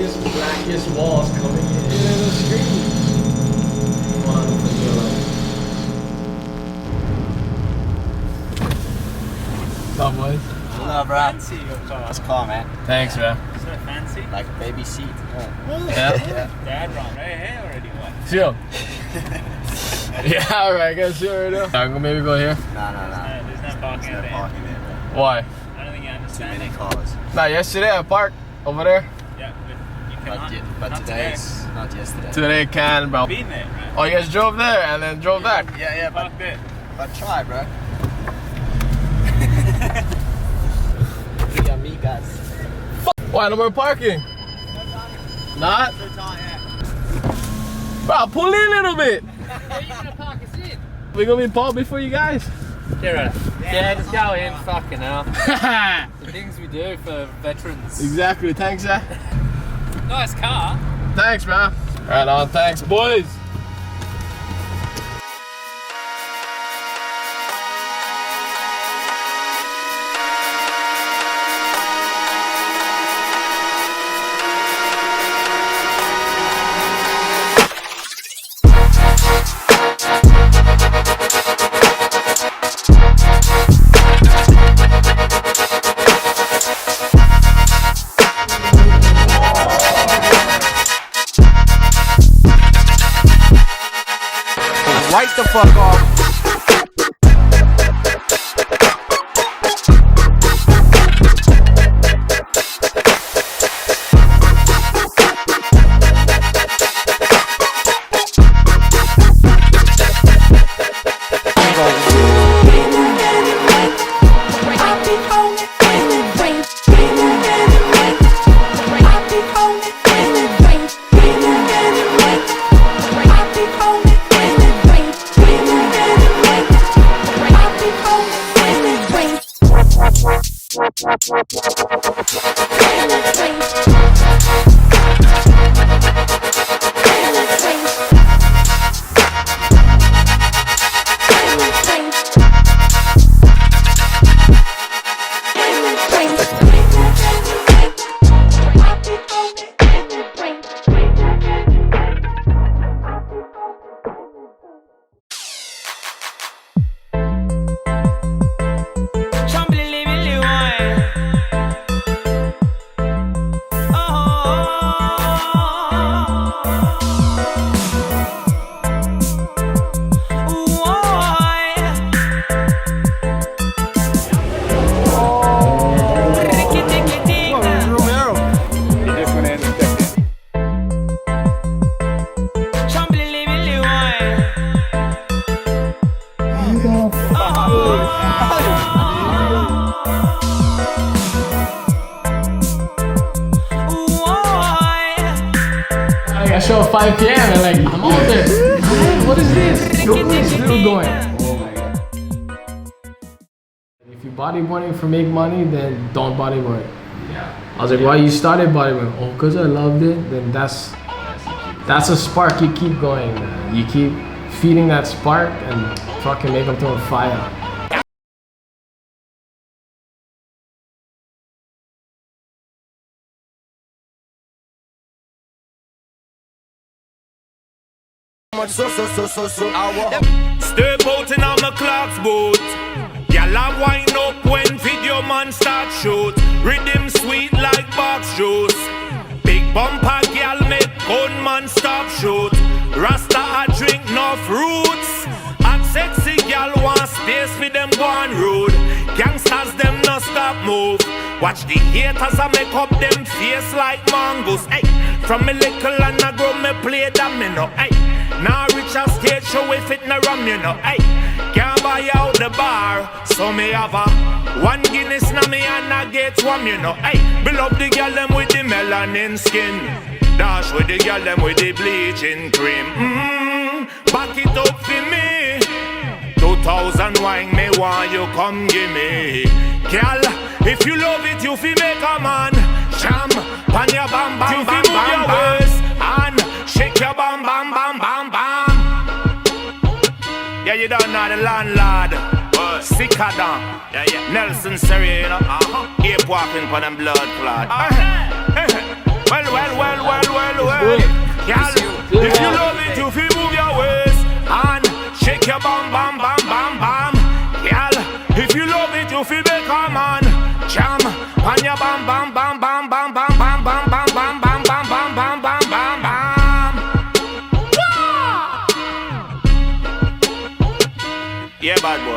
darkest, blackest walls coming in the street. Come on, for your life. What's up, boys? Hello, bro. Fancy your car. That's cool, man. Thanks, man. Is that fancy? Like a baby seat. Yeah. JROM, right here already what? Chill. Yeah, alright, I guess you already know. I'm gonna maybe go here. Nah. There's no parking There's out no there. parking there, bro. Why? I don't think you Too understand many it. cars. Nah, yesterday I parked over there. Yeah, but you cannot. But not today's not yesterday. Today I can, bro. Been there, right? Oh, you guys drove there and then drove back? Yeah, but Park there. try, bro. Three amigas. Why, no more parking? Not? Bro, pull in a little bit. Where you gonna park us in? We're gonna be pulled before you guys. Get right. Yeah, just go in, fucking hell. The things we do for veterans. Exactly, thanks, yeah. Nice car. Thanks, man. Right on, thanks, boys. Right the fuck off. I show at 5 p.m. and like, I'm out there. What is this? Still going. Oh my god. If you bodyboarding for make money, then don't bodyboard. Yeah. I was like, why you started bodyboarding? Oh, because I loved it. Then that's a spark. You keep going, man. You keep feeding that spark and fucking make them to a fire. Step out in on my clock's boat. Y'all a wind up when video man start shoot. Rhythm sweet like box juice. Big bumper gal make gunman stop shoot. Rasta a drink no fruits. And sexy gal want space for them Gwan road. Gangsters them no stop move. Watch the haters a make up them face like mangoes. Hey, from me Likkle and I grow me play domino. Hey, now reach a stage show if it no rum, you know. Hey, can't buy out the bar, so me have a one Guinness na me and I get one, you know. Hey, build up the girl them with the melanin skin. Dash with the girl them with the bleaching cream. Back it up for me. 2000 wine me want you come give me. Girl, if you love it, you fi make a man. Sham, pan your bam bam you bam bam bam. And shake your bam bam bam bam bam. Yeah, you don't know the landlord. Sicker than Nelson Serrano. Ape walking for them blood clot. Well, Yeah, bad boy.